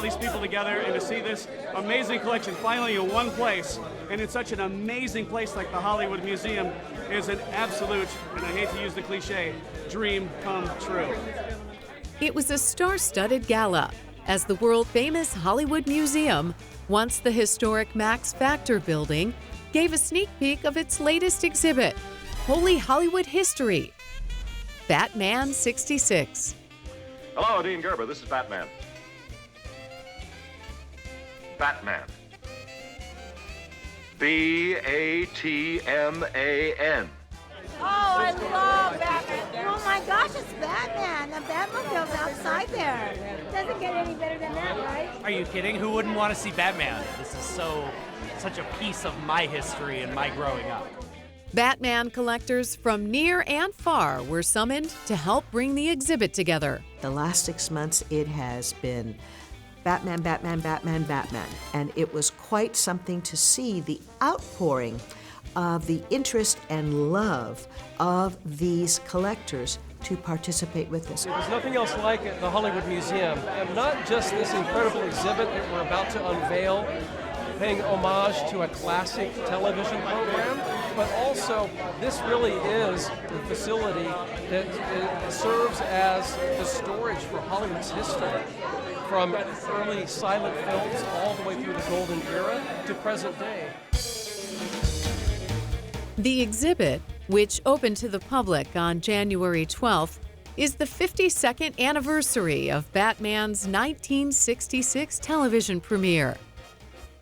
these people together and to see this amazing collection finally in one place, and in such an amazing place like the Hollywood Museum, is an absolute, and I hate to use the cliche, dream come true. It was a star-studded gala, as the world-famous Hollywood Museum, once the historic Max Factor building, gave a sneak peek of its latest exhibit, Holy Hollywood History, Batman 66. Hello, Dean Gerber. This is Batman. Batman. B-A-T-M-A-N. Oh, I love Batman. Oh my gosh, it's Batman. The Batmobile's outside there. Doesn't get any better than that, right? Are you kidding? Who wouldn't want to see Batman? This is such a piece of my history and my growing up. Batman collectors from near and far were summoned to help bring the exhibit together. The last 6 months, it has been Batman, Batman, Batman, Batman. And it was quite something to see the outpouring of the interest and love of these collectors to participate with us. There's nothing else like it at the Hollywood Museum. And not just this incredible exhibit that we're about to unveil, paying homage to a classic television program, but also this really is the facility that serves as the storage for Hollywood's history, from early silent films all the way through the golden era to present day. The exhibit, which opened to the public on January 12th, is the 52nd anniversary of Batman's 1966 television premiere.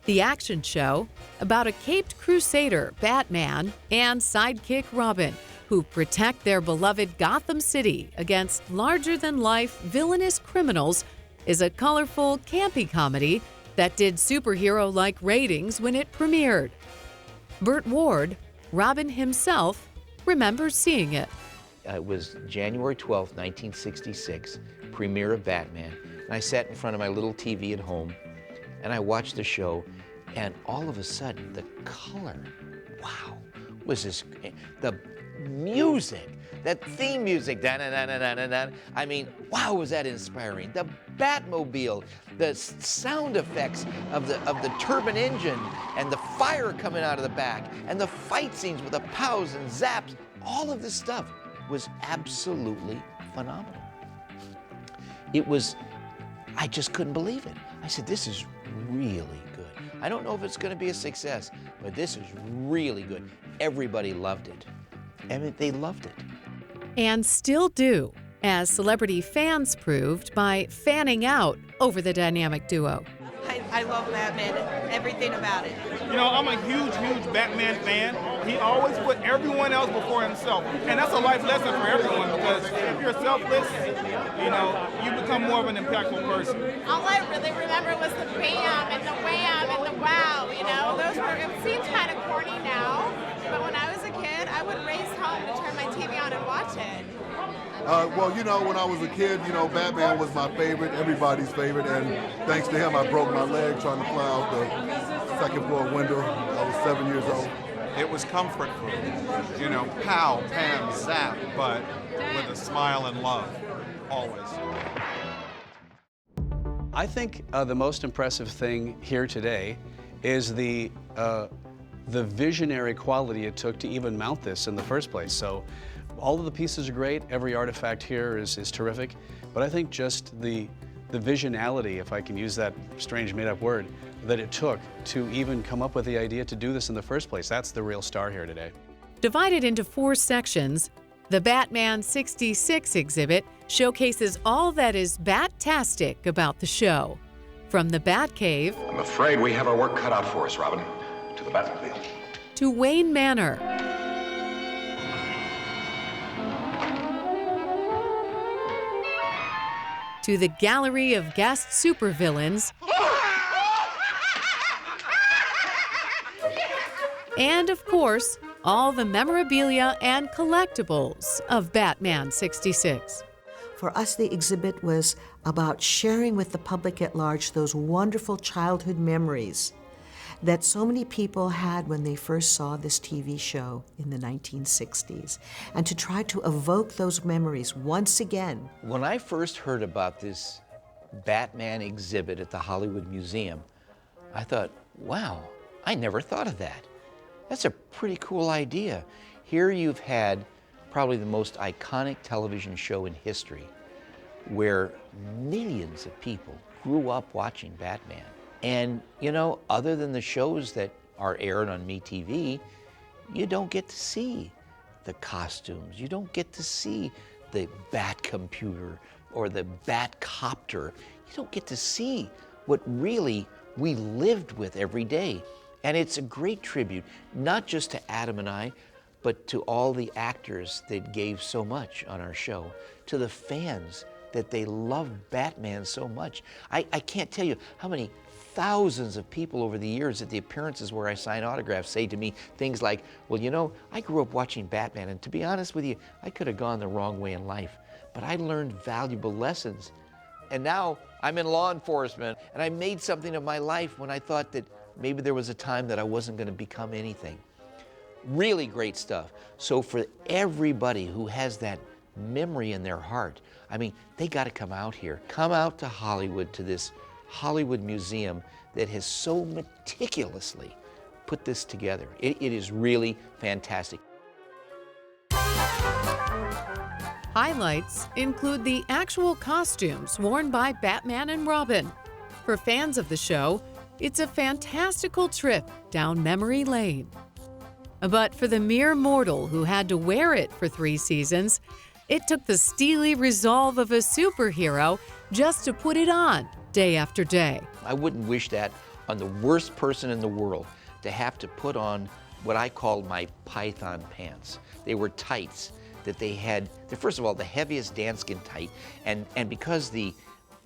The action show, about a caped crusader, Batman, and sidekick Robin, who protect their beloved Gotham City against larger-than-life villainous criminals, is a colorful, campy comedy that did superhero-like ratings when it premiered. Burt Ward, Robin himself, remembers seeing it. It was January 12th, 1966, premiere of Batman. And I sat in front of my little TV at home, and I watched the show, and all of a sudden, the color, wow, was this, the music, that theme music, da-na-na-na-na-na-na. I mean, wow, was that inspiring. The Batmobile, the sound effects of the turbine engine, and the fire coming out of the back, and the fight scenes with the pows and zaps, all of this stuff was absolutely phenomenal. It was, I just couldn't believe it. I said, this is really good. I don't know if it's going to be a success, but this is really good. Everybody loved it. I mean, they loved it. And still do, as celebrity fans proved by fanning out over the dynamic duo. I love Batman, everything about it. You know, I'm a huge Batman fan. He always put everyone else before himself. And that's a life lesson for everyone, because if you're selfless, you know, you become more of an impactful person. All I really remember was the bam and the wham and the wow, you know. Those were, it seems kind of corny now, but when I was a kid, I would race home to turn my TV on and watch it. Well, you know, when I was a kid, you know, Batman was my favorite, everybody's favorite, and thanks to him, I broke my leg trying to fly out the second floor window. I was 7 years old. It was comfort food, you know, pow, pam, zap, but with a smile and love, always. I think the most impressive thing here today is the visionary quality it took to even mount this in the first place. So all of the pieces are great, every artifact here is terrific, but I think just the visionality, if I can use that strange made-up word, that it took to even come up with the idea to do this in the first place, that's the real star here today. Divided into 4 sections, the Batman 66 exhibit showcases all that is Bat-tastic about the show. From the Batcave, I'm afraid we have our work cut out for us, Robin. To the Batmobile. To Wayne Manor, to the gallery of guest supervillains, and of course, all the memorabilia and collectibles of Batman 66. For us, the exhibit was about sharing with the public at large those wonderful childhood memories that so many people had when they first saw this TV show in the 1960s, and to try to evoke those memories once again. When I first heard about this Batman exhibit at the Hollywood Museum, I thought, wow, I never thought of that. That's a pretty cool idea. Here you've had probably the most iconic television show in history where millions of people grew up watching Batman. And, you know, other than the shows that are aired on MeTV, you don't get to see the costumes. You don't get to see the Bat computer or the Bat copter. You don't get to see what really we lived with every day. And it's a great tribute, not just to Adam and I, but to all the actors that gave so much on our show, to the fans that they love Batman so much. I can't tell you how many thousands of people over the years at the appearances where I sign autographs say to me things like, well, you know, I grew up watching Batman, and to be honest with you, I could have gone the wrong way in life, but I learned valuable lessons. And now I'm in law enforcement, and I made something of my life when I thought that maybe there was a time that I wasn't going to become anything. Really great stuff. So for everybody who has that memory in their heart, I mean, they got to come out here. Come out to Hollywood, to this Hollywood Museum that has so meticulously put this together. It is really fantastic. Highlights include the actual costumes worn by Batman and Robin. For fans of the show, it's a fantastical trip down memory lane. But for the mere mortal who had to wear it for 3 seasons, it took the steely resolve of a superhero just to put it on day after day. I wouldn't wish that on the worst person in the world, to have to put on what I called my python pants. They were tights that they had, first of all, the heaviest danskin tight, and because the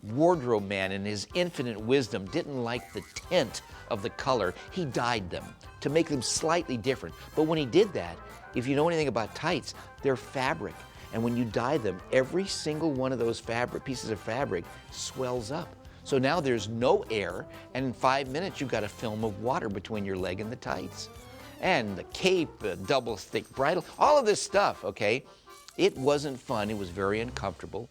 wardrobe man in his infinite wisdom didn't like the tint of the color, he dyed them to make them slightly different. But when he did that, if you know anything about tights, they're fabric. And when you dye them, every single one of those pieces of fabric swells up. So now there's no air, and in 5 minutes you've got a film of water between your leg and the tights. And the cape, double thick bridle, all of this stuff, okay? It wasn't fun, it was very uncomfortable.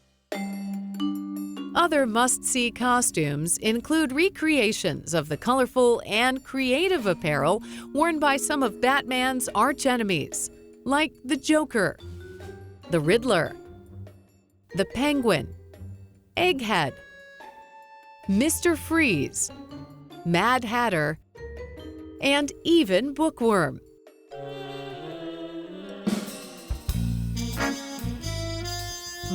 Other must-see costumes include recreations of the colorful and creative apparel worn by some of Batman's arch-enemies, like the Joker, the Riddler, the Penguin, Egghead, Mr. Freeze, Mad Hatter, and even Bookworm.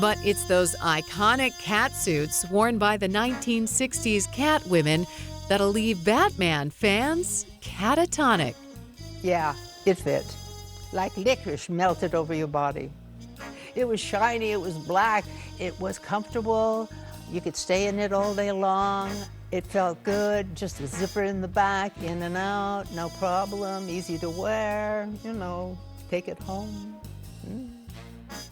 But it's those iconic cat suits worn by the 1960s Catwomen that'll leave Batman fans catatonic. Yeah, it fit. Like licorice melted over your body. It was shiny, it was black, it was comfortable. You could stay in it all day long. It felt good, just a zipper in the back, in and out, no problem, easy to wear, you know, take it home.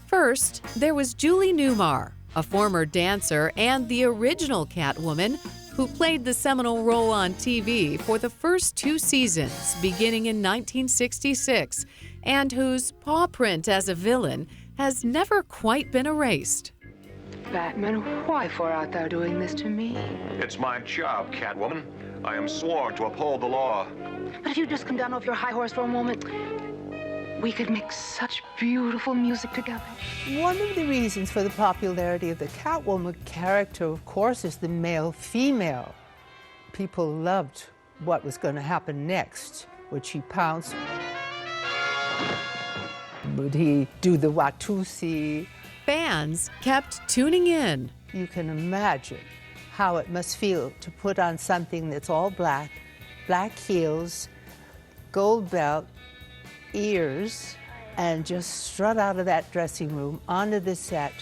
First, there was Julie Newmar, a former dancer and the original Catwoman, who played the seminal role on TV for the first 2 seasons, beginning in 1966, and whose paw print as a villain has never quite been erased. Batman, why for art thou doing this to me? It's my job, Catwoman. I am sworn to uphold the law. But if you just come down off your high horse for a moment, we could make such beautiful music together. One of the reasons for the popularity of the Catwoman character, of course, is the male-female. People loved what was going to happen next. Would she pounce? Would he do the Watusi? Fans kept tuning in. You can imagine how it must feel to put on something that's all black, black heels, gold belt, ears, and just strut out of that dressing room onto the set.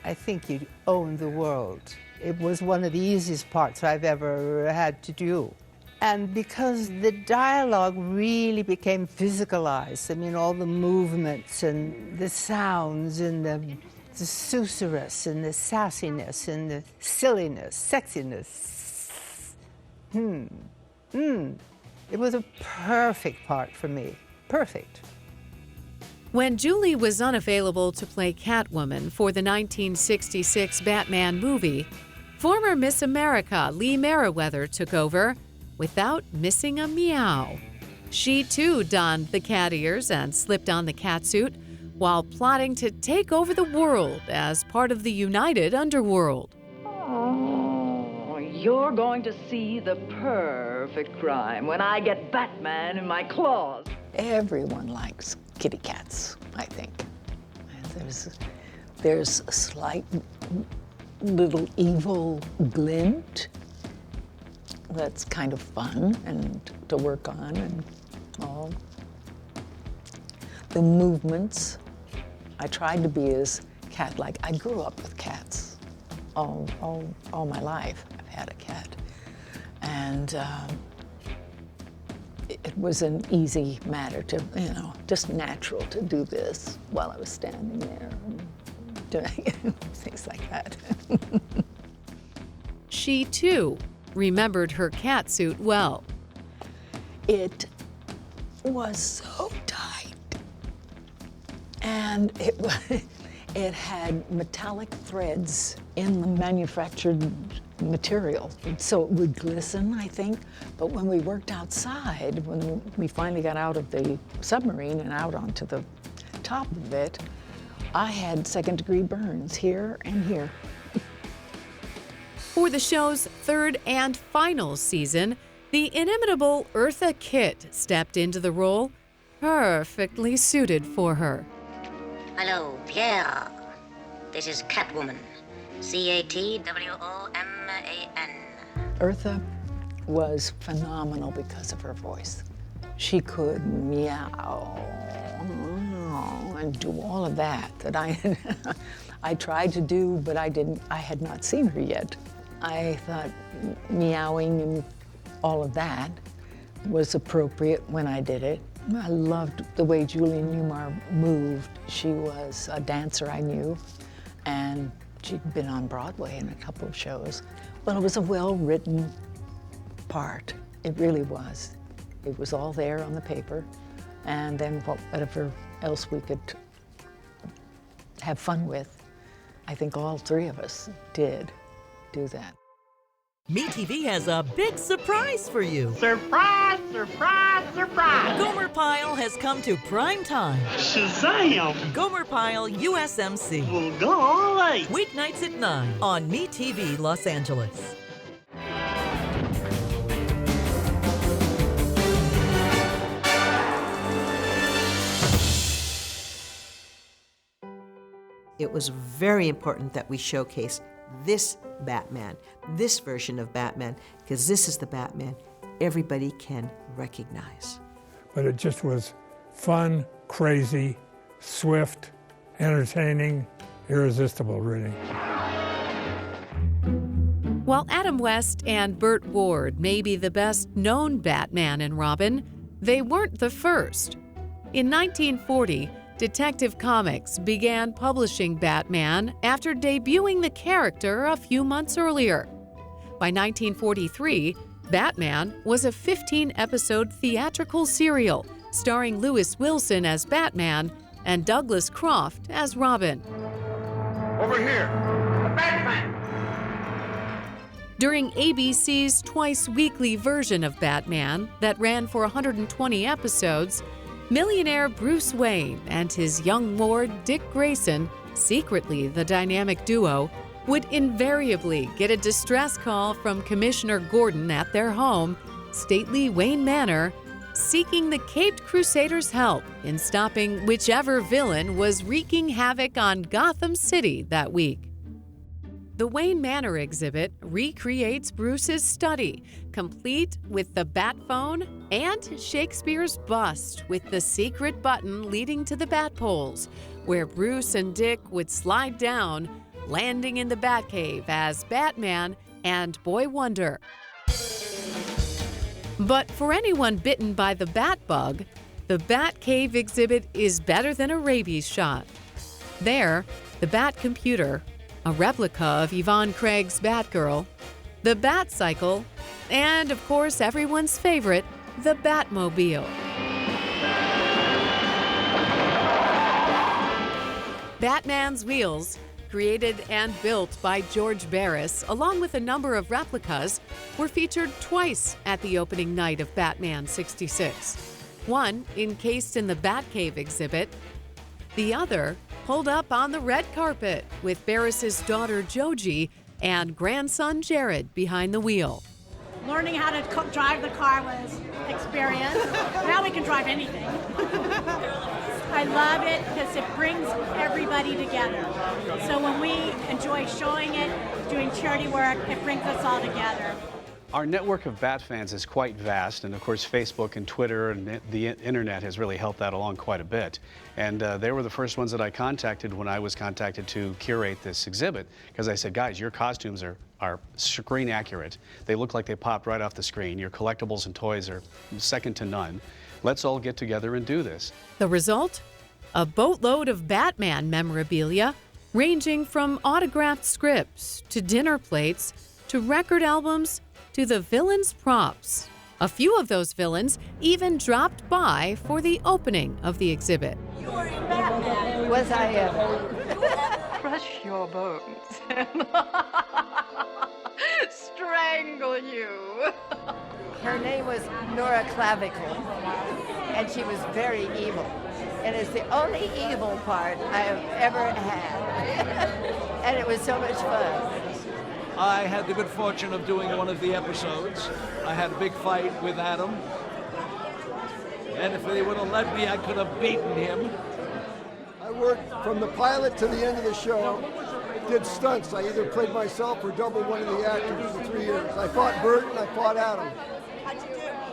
I think you'd own the world. It was one of the easiest parts I've ever had to do. And because the dialogue really became physicalized, I mean, all the movements and the sounds and the susurrus and the sassiness and the silliness, sexiness. It was a perfect part for me. Perfect. When Julie was unavailable to play Catwoman for the 1966 Batman movie, Former Miss America Lee Merriwether took over without missing a meow. She too donned the cat ears and slipped on the catsuit while plotting to take over the world as part of the United Underworld. Oh, you're going to see the perfect crime when I get Batman in my claws. Everyone likes kitty cats, I think. There's a slight little evil glint that's kind of fun and to work on, and all the movements. I tried to be as cat-like. I grew up with cats all my life. I've had a cat, and it was an easy matter to, just natural to do this while I was standing there and doing things like that. She too remembered her catsuit well. It was so tight, and it had metallic threads in the manufactured material, so it would glisten, I think. But when we worked outside, when we finally got out of the submarine and out onto the top of it, I had second-degree burns here and here. For the show's third and final season, the inimitable Eartha Kitt stepped into the role, perfectly suited for her. Hello, Pierre. This is Catwoman. Catwoman. Eartha was phenomenal because of her voice. She could meow and do all of that I tried to do, but I had not seen her yet. I thought meowing and all of that was appropriate when I did it. I loved the way Julie Newmar moved. She was a dancer I knew, and she'd been on Broadway in a couple of shows. Well, it was a well-written part. It really was. It was all there on the paper, and then whatever else we could have fun with. I think all three of us did do that. MeTV has a big surprise for you. Surprise, surprise, surprise! Gomer Pyle has come to prime time. Shazam! Gomer Pyle USMC. We'll go all right. Weeknights at 9 on MeTV Los Angeles. It was very important that we showcase this Batman, this version of Batman, because this is the Batman everybody can recognize. But it just was fun, crazy, swift, entertaining, irresistible, really. While Adam West and Burt Ward may be the best-known Batman and Robin, they weren't the first. In 1940, Detective Comics began publishing Batman after debuting the character a few months earlier. By 1943, Batman was a 15-episode theatrical serial starring Lewis Wilson as Batman and Douglas Croft as Robin. Over here, Batman! During ABC's twice-weekly version of Batman that ran for 120 episodes, millionaire Bruce Wayne and his young ward Dick Grayson, secretly the dynamic duo, would invariably get a distress call from Commissioner Gordon at their home, stately Wayne Manor, seeking the Caped Crusaders' help in stopping whichever villain was wreaking havoc on Gotham City that week. The Wayne Manor exhibit recreates Bruce's study, complete with the bat phone and Shakespeare's bust with the secret button leading to the bat poles, where Bruce and Dick would slide down, landing in the Batcave as Batman and Boy Wonder. But for anyone bitten by the bat bug, the Batcave exhibit is better than a rabies shot. There, the Bat Computer, a replica of Yvonne Craig's Batgirl, the Bat Cycle, and of course everyone's favorite, the Batmobile. Batman's wheels, created and built by George Barris, along with a number of replicas, were featured twice at the opening night of Batman 66. One encased in the Batcave exhibit, the other pulled up on the red carpet with Barris's daughter Joji and grandson Jared behind the wheel. Learning how to drive the car was experience. Now we can drive anything. I love it because it brings everybody together. So when we enjoy showing it, doing charity work, it brings us all together. Our network of Bat fans is quite vast, and of course Facebook and Twitter and the internet has really helped that along quite a bit. And they were the first ones that I contacted when I was contacted to curate this exhibit, because I said, guys, your costumes are screen accurate. They look like they popped right off the screen. Your collectibles and toys are second to none. Let's all get together and do this. The result? A boatload of Batman memorabilia, ranging from autographed scripts to dinner plates to record albums to the villains' props. A few of those villains even dropped by for the opening of the exhibit. Was I ever? Crush your bones and strangle you. Her name was Nora Clavicle, and she was very evil. And it's the only evil part I have ever had. And it was so much fun. I had the good fortune of doing one of the episodes. I had a big fight with Adam. And if they would have let me, I could have beaten him. I worked from the pilot to the end of the show, did stunts. I either played myself or doubled one of the actors for 3 years. I fought Burt and I fought Adam.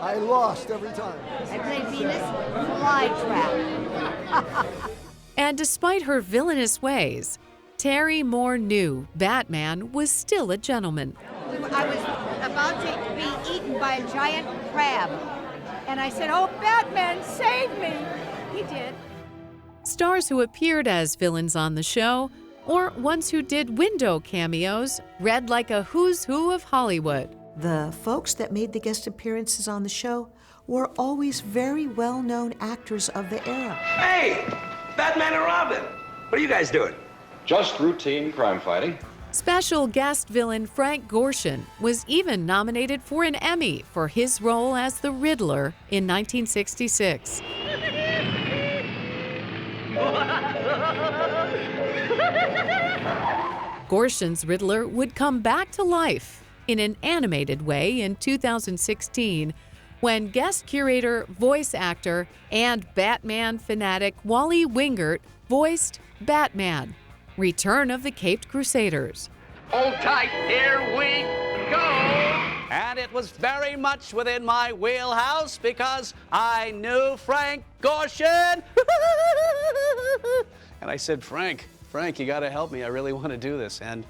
I lost every time. I played Venus Flytrap. And despite her villainous ways, Terry Moore knew Batman was still a gentleman. I was about to be eaten by a giant crab. And I said, "Oh, Batman, save me!" He did. Stars who appeared as villains on the show, or ones who did window cameos, read like a who's who of Hollywood. The folks that made the guest appearances on the show were always very well-known actors of the era. Hey, Batman and Robin, what are you guys doing? Just routine crime fighting. Special guest villain Frank Gorshin was even nominated for an Emmy for his role as the Riddler in 1966. Gorshin's Riddler would come back to life in an animated way in 2016 when guest curator, voice actor, and Batman fanatic Wally Wingert voiced Batman, Return of the Caped Crusaders. Hold tight, here we go! And it was very much within my wheelhouse because I knew Frank Gorshin. And I said, Frank, you gotta help me. I really want to do this. And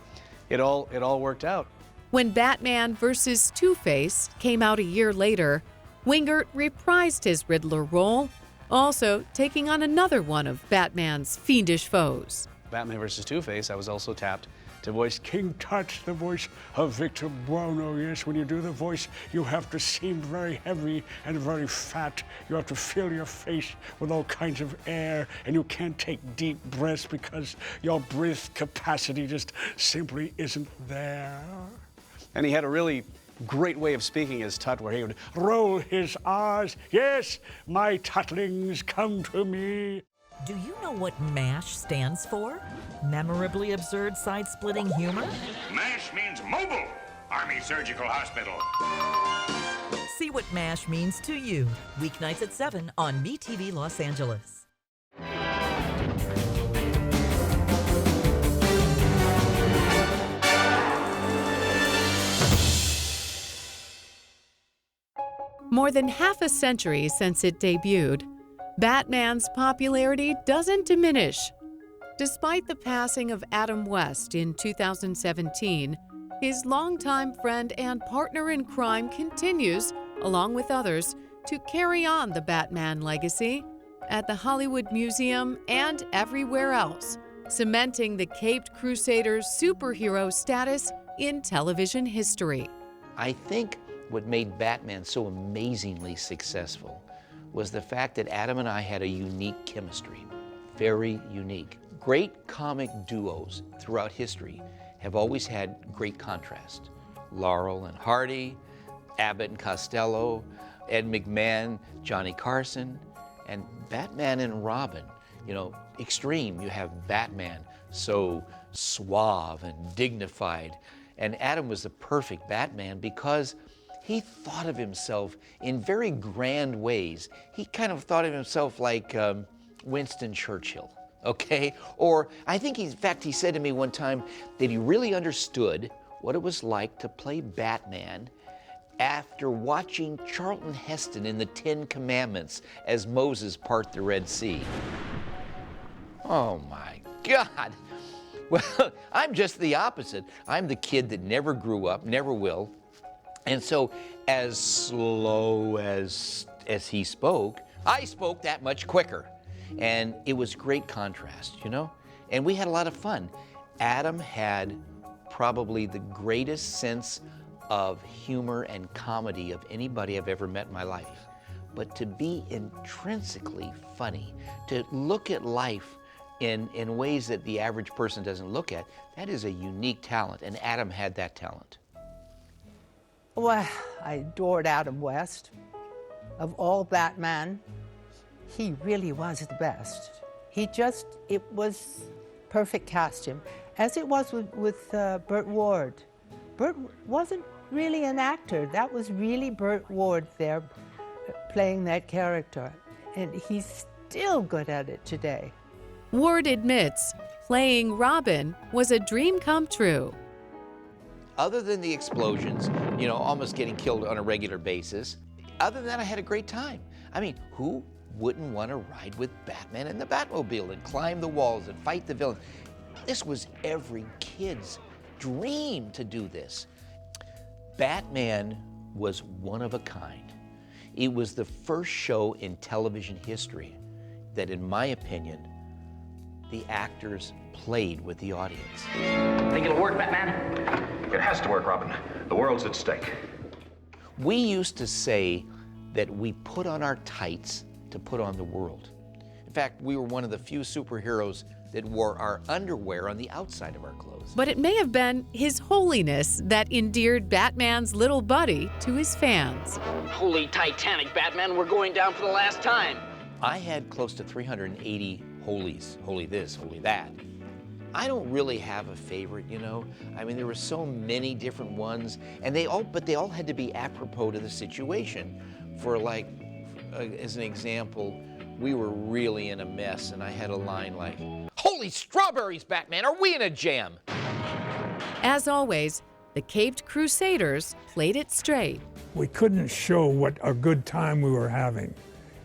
it all worked out. When Batman vs. Two-Face came out a year later, Wingert reprised his Riddler role, also taking on another one of Batman's fiendish foes. Batman vs. Two-Face, I was also tapped to voice King Tut, the voice of Victor Buono. Yes, when you do the voice, you have to seem very heavy and very fat. You have to fill your face with all kinds of air, and you can't take deep breaths because your breath capacity just simply isn't there. And he had a really great way of speaking as Tut, where he would roll his R's. Yes, my Tutlings, come to me. Do you know what MASH stands for? Memorably absurd, side-splitting humor? MASH means Mobile Army Surgical Hospital. See what MASH means to you. Weeknights at 7 on MeTV Los Angeles. More than half a century since it debuted, Batman's popularity doesn't diminish. Despite the passing of Adam West in 2017, his longtime friend and partner in crime continues, along with others, to carry on the Batman legacy at the Hollywood Museum and everywhere else, cementing the Caped Crusaders' superhero status in television history. I think what made Batman so amazingly successful was the fact that Adam and I had a unique chemistry, very unique. Great comic duos throughout history have always had great contrast. Laurel and Hardy, Abbott and Costello, Ed McMahon, Johnny Carson, and Batman and Robin. You know, extreme, you have Batman, so suave and dignified. And Adam was the perfect Batman because he thought of himself in very grand ways. He kind of thought of himself like Winston Churchill, okay? Or I think, in fact, he said to me one time that he really understood what it was like to play Batman after watching Charlton Heston in the 10 Commandments as Moses part the Red Sea. Oh my God. Well, I'm just the opposite. I'm the kid that never grew up, never will. And so as slow as he spoke, I spoke that much quicker. And it was great contrast, you know? And we had a lot of fun. Adam had probably the greatest sense of humor and comedy of anybody I've ever met in my life. But to be intrinsically funny, to look at life in ways that the average person doesn't look at, that is a unique talent, and Adam had that talent. Well, I adored Adam West. Of all Batman, he really was the best. It was perfect casting, as it was with Burt Ward. Burt wasn't really an actor. That was really Burt Ward there playing that character, and he's still good at it today. Ward admits playing Robin was a dream come true. Other than the explosions, you know, almost getting killed on a regular basis, other than that, I had a great time. I mean, who wouldn't want to ride with Batman in the Batmobile and climb the walls and fight the villains? This was every kid's dream to do this. Batman was one of a kind. It was the first show in television history that, in my opinion, the actors played with the audience. Think it'll work, Batman? It has to work, Robin. The world's at stake. We used to say that we put on our tights to put on the world. In fact, we were one of the few superheroes that wore our underwear on the outside of our clothes. But it may have been his holiness that endeared Batman's little buddy to his fans. Holy Titanic, Batman, we're going down for the last time. I had close to 380 holies, holy this, holy that. I don't really have a favorite, you know. I mean, there were so many different ones, and they all had to be apropos to the situation. For like, as an example, we were really in a mess, and I had a line like, "Holy strawberries, Batman, are we in a jam?" As always, the Caped Crusaders played it straight. We couldn't show what a good time we were having.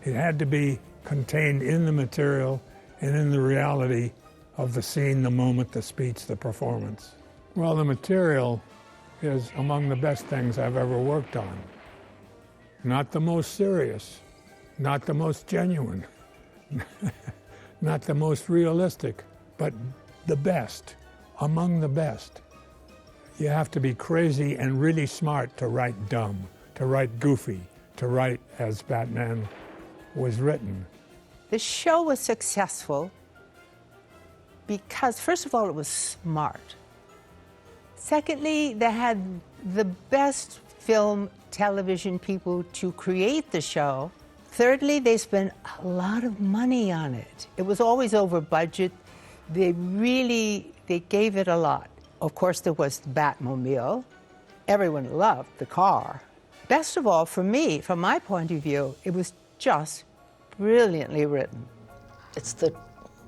It had to be contained in the material and in the reality of the scene, the moment, the speech, the performance. Well, the material is among the best things I've ever worked on. Not the most serious, not the most genuine, not the most realistic, but the best, among the best. You have to be crazy and really smart to write dumb, to write goofy, to write as Batman was written. The show was successful because, first of all, it was smart. Secondly, they had the best film, television people to create the show. Thirdly, they spent a lot of money on it. It was always over budget. They gave it a lot. Of course, there was the Batmobile. Everyone loved the car. Best of all, for me, from my point of view, it was just brilliantly written. It's the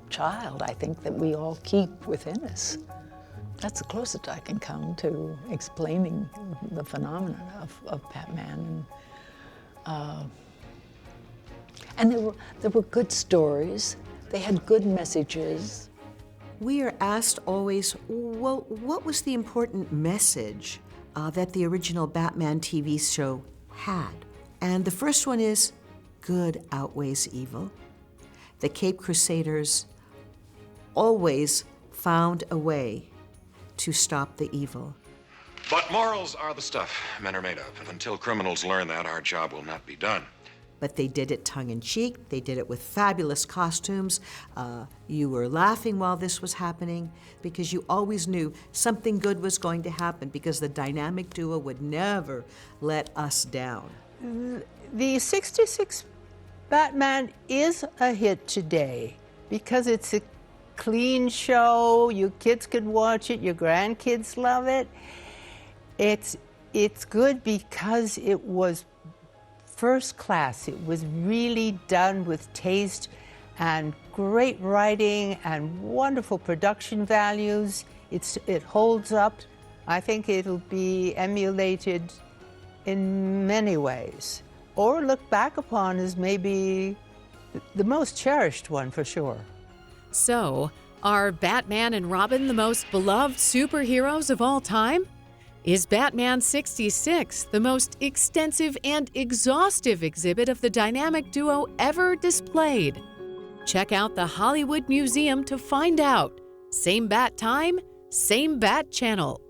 child, I think, that we all keep within us. That's the closest I can come to explaining the phenomenon of Batman. And there were good stories. They had good messages. We are asked always, well, what was the important message that the original Batman TV show had? And the first one is, good outweighs evil. The Caped Crusaders always found a way to stop the evil. But morals are the stuff men are made of. And until criminals learn that, our job will not be done. but they did it tongue-in-cheek. They did it with fabulous costumes. You were laughing while this was happening because you always knew something good was going to happen because the dynamic duo would never let us down. The 66 Batman is a hit today because it's a clean show. You kids could watch it. Your grandkids love it. It's good because it was first class. It was really done with taste and great writing and wonderful production values. It holds up. I think it'll be emulated in many ways, or looked back upon as maybe the most cherished one for sure. So, are Batman and Robin the most beloved superheroes of all time? Is Batman 66 the most extensive and exhaustive exhibit of the dynamic duo ever displayed? Check out the Hollywood Museum to find out. Same bat time, same bat channel.